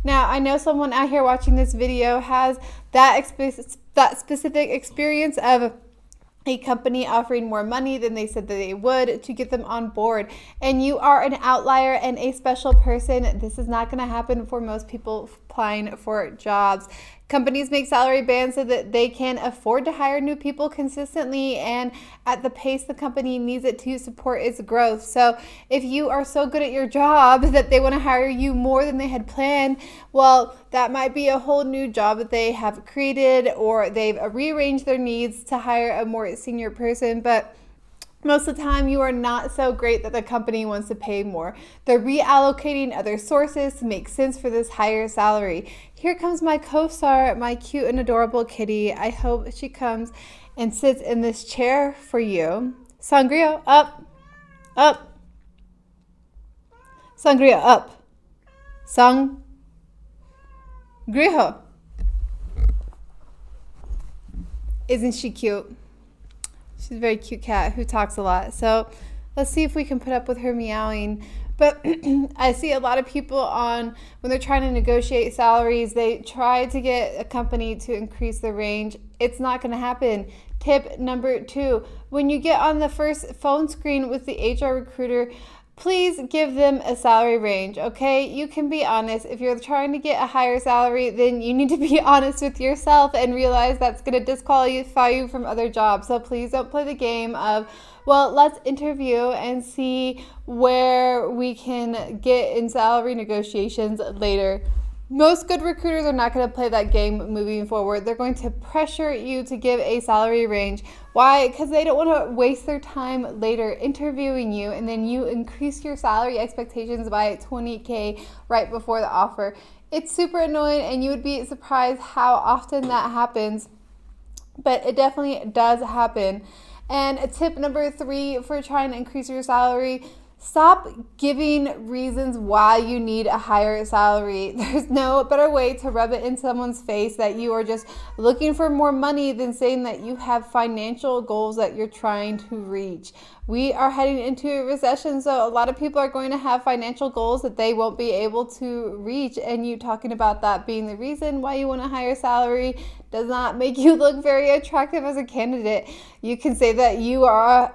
Now, I know someone out here watching this video has that specific experience of a company offering more money than they said that they would to get them on board. And you are an outlier and a special person. This is not going to happen for most people applying for jobs. Companies make salary bands so that they can afford to hire new people consistently and at the pace the company needs it to support its growth. So if you are so good at your job that they want to hire you more than they had planned, well, that might be a whole new job that they have created, or they've rearranged their needs to hire a more senior person. But most of the time, you are not so great that the company wants to pay more. They're reallocating other sources to make sense for this higher salary. Here comes my co-star, my cute and adorable kitty. I hope she comes and sits in this chair for you. Sangria, up, up. Sangria, up. Sangria. Isn't she cute? She's a very cute cat who talks a lot. So let's see if we can put up with her meowing. But I see a lot of people when they're trying to negotiate salaries, they try to get a company to increase the range. It's not going to happen. Tip number 2, when you get on the first phone screen with the HR recruiter, please give them a salary range, okay? You can be honest. If you're trying to get a higher salary, then you need to be honest with yourself and realize that's going to disqualify you from other jobs. So please don't play the game of, well, let's interview and see where we can get in salary negotiations later. Most good recruiters are not going to play that game moving forward. They're going to pressure you to give a salary range. Why? Because they don't want to waste their time later interviewing you and then you increase your salary expectations by $20K right before the offer. It's super annoying and you would be surprised how often that happens, but it definitely does happen. And tip number 3 for trying to increase your salary: stop giving reasons why you need a higher salary. There's no better way to rub it in someone's face that you are just looking for more money than saying that you have financial goals that you're trying to reach. We are heading into a recession, so a lot of people are going to have financial goals that they won't be able to reach, and you talking about that being the reason why you want a higher salary does not make you look very attractive as a candidate. You can say that you are,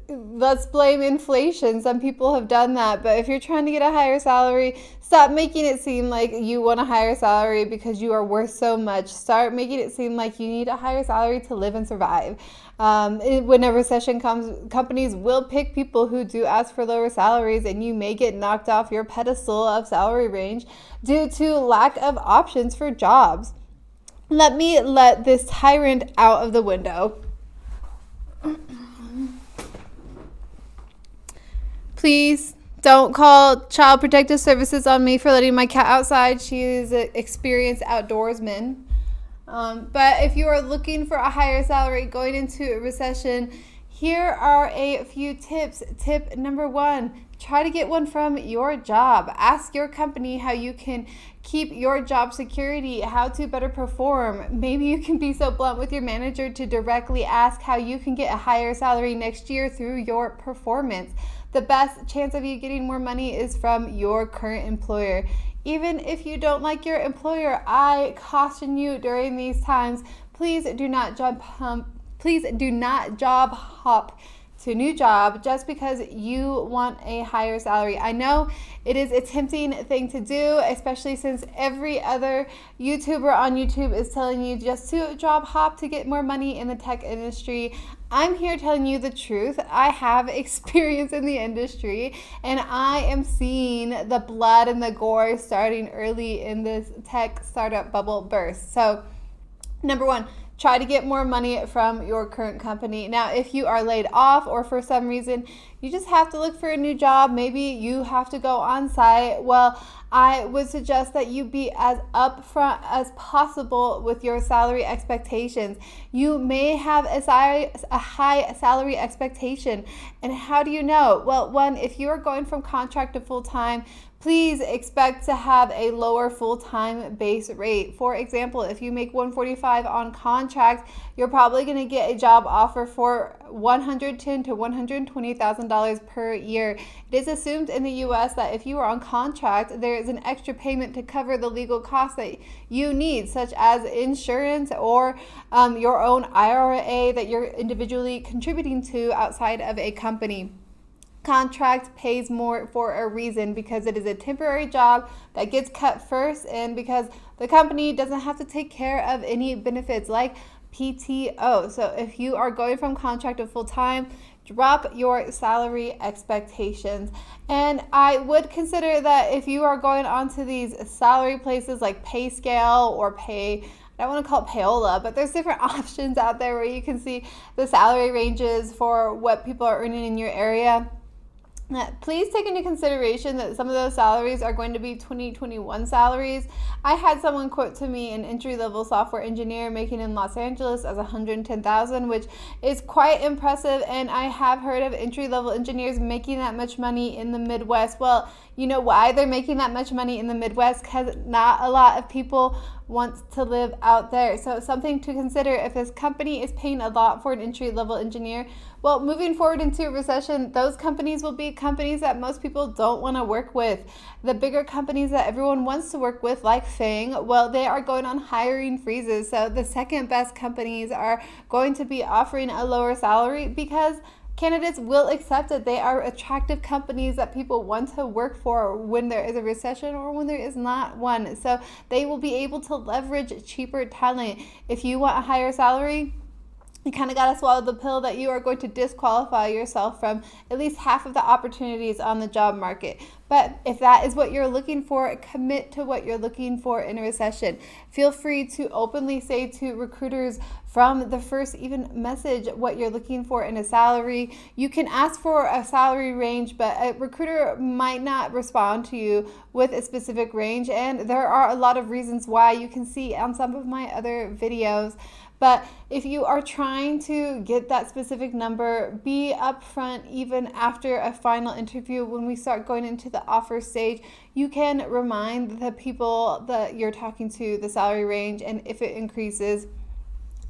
let's blame inflation. Some people have done that, but if you're trying to get a higher salary, stop making it seem like you want a higher salary because you are worth so much. Start making it seem like you need a higher salary to live and survive. When a recession comes, companies will pick people who do ask for lower salaries, and you may get knocked off your pedestal of salary range due to lack of options for jobs. Let me let this tyrant out of the window. Please don't call Child Protective Services on me for letting my cat outside. She is an experienced outdoorsman. But if you are looking for a higher salary going into a recession, here are a few tips. Tip number 1, try to get one from your job. Ask your company how you can keep your job security, how to better perform. Maybe you can be so blunt with your manager to directly ask how you can get a higher salary next year through your performance. The best chance of you getting more money is from your current employer. Even if you don't like your employer, I caution you during these times, please do not job hop to a new job just because you want a higher salary. I know it is a tempting thing to do, especially since every other YouTuber on YouTube is telling you just to job hop to get more money in the tech industry. I'm here telling you the truth. I have experience in the industry, and I am seeing the blood and the gore starting early in this tech startup bubble burst. So, number 1, try to get more money from your current company. Now, if you are laid off or for some reason you just have to look for a new job, maybe you have to go on site, well, I would suggest that you be as upfront as possible with your salary expectations. You may have a high salary expectation. And how do you know? Well, 1, if you are going from contract to full-time, please expect to have a lower full-time base rate. For example, if you make $145 on contract, you're probably going to get a job offer for $110,000 to $120,000 per year. It is assumed in the U.S. that if you are on contract, there is an extra payment to cover the legal costs that you need, such as insurance or your own IRA that you're individually contributing to outside of a company. Contract pays more for a reason, because it is a temporary job that gets cut first, and because the company doesn't have to take care of any benefits like PTO. So if you are going from contract to full-time, drop your salary expectations. And I would consider that if you are going onto these salary places like PayScale or I don't want to call it payola, but there's different options out there where you can see the salary ranges for what people are earning in your area. Please take into consideration that some of those salaries are going to be 2021 salaries. I had someone quote to me an entry-level software engineer making in Los Angeles as $110,000, which is quite impressive, and I have heard of entry-level engineers making that much money in the Midwest. Well, you know why they're making that much money in the Midwest? Because not a lot of people want to live out there. So something to consider if this company is paying a lot for an entry-level engineer. Well, moving forward into a recession, those companies will be companies that most people don't want to work with. The bigger companies that everyone wants to work with, like Fang, well, they are going on hiring freezes. So the second best companies are going to be offering a lower salary because candidates will accept it. They are attractive companies that people want to work for when there is a recession or when there is not one. So they will be able to leverage cheaper talent. If you want a higher salary, you kind of got to swallow the pill that you are going to disqualify yourself from at least half of the opportunities on the job market. But if that is what you're looking for, commit to what you're looking for in a recession. Feel free to openly say to recruiters from the first even message what you're looking for in a salary. You can ask for a salary range, but a recruiter might not respond to you with a specific range. And there are a lot of reasons why. You can see on some of my other videos. But if you are trying to get that specific number, be upfront even after a final interview. When we start going into the offer stage, you can remind the people that you're talking to the salary range, and if it increases.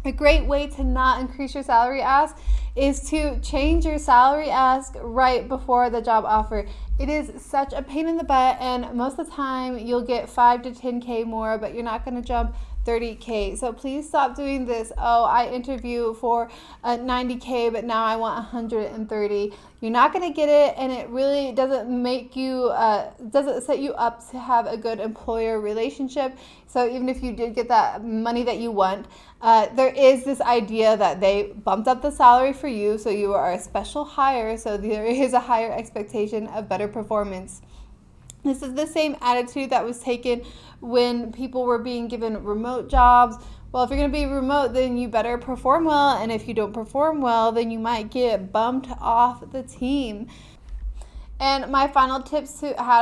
A great way to not increase your salary ask is to change your salary ask right before the job offer. It is such a pain in the butt, and most of the time you'll get 5 to 10K more, but you're not going to jump 30K. So please stop doing this. Oh, I interview for 90K, but now I want 130. You're not going to get it, and it really doesn't make you, doesn't set you up to have a good employer relationship. So even if you did get that money that you want, there is this idea that they bumped up the salary for you, so you are a special hire, so there is a higher expectation of better performance. This is the same attitude that was taken when people were being given remote jobs. Well, if you're going to be remote, then you better perform well. And if you don't perform well, then you might get bumped off the team. And my final tips how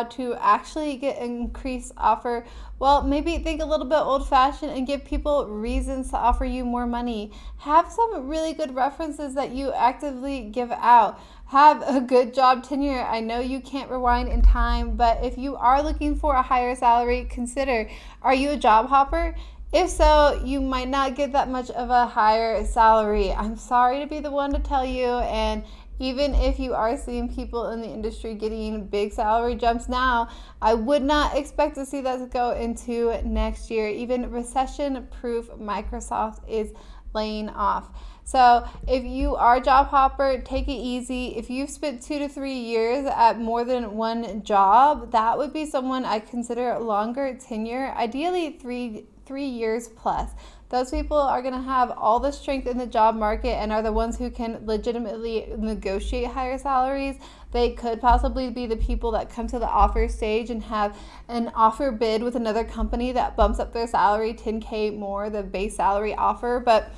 to actually get increased offer. Well, maybe think a little bit old-fashioned and give people reasons to offer you more money. Have some really good references that you actively give out. Have a good job tenure. I know you can't rewind in time, but if you are looking for a higher salary, consider, are you a job hopper? If so, you might not get that much of a higher salary. I'm sorry to be the one to tell you, and even if you are seeing people in the industry getting big salary jumps now, I would not expect to see that go into next year. Even recession-proof Microsoft is laying off. So if you are a job hopper, take it easy. If you've spent 2 to 3 years at more than one job, that would be someone I consider longer tenure, ideally three years plus. Those people are going to have all the strength in the job market and are the ones who can legitimately negotiate higher salaries. They could possibly be the people that come to the offer stage and have an offer bid with another company that bumps up their salary 10K more, the base salary offer. But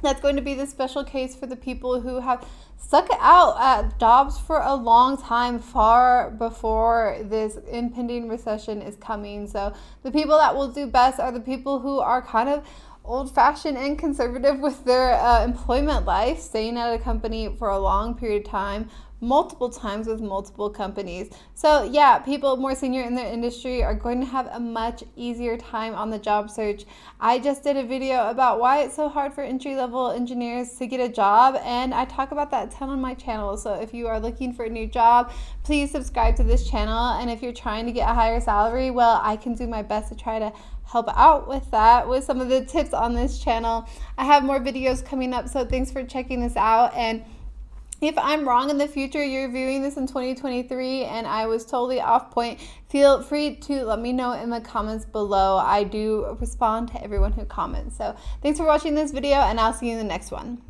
that's going to be the special case for the people who have stuck it out at jobs for a long time, far before this impending recession is coming. So the people that will do best are the people who are kind of old-fashioned and conservative with their employment life, staying at a company for a long period of time, multiple times with multiple companies. So yeah, people more senior in their industry are going to have a much easier time on the job search. I just did a video about why it's so hard for entry-level engineers to get a job, and I talk about that a ton on my channel. So if you are looking for a new job, please subscribe to this channel. And if you're trying to get a higher salary, well, I can do my best to try to help out with that with some of the tips on this channel. I have more videos coming up, so thanks for checking this out. And if I'm wrong in the future, you're viewing this in 2023 and I was totally off point, feel free to let me know in the comments below. I do respond to everyone who comments. So thanks for watching this video, and I'll see you in the next one.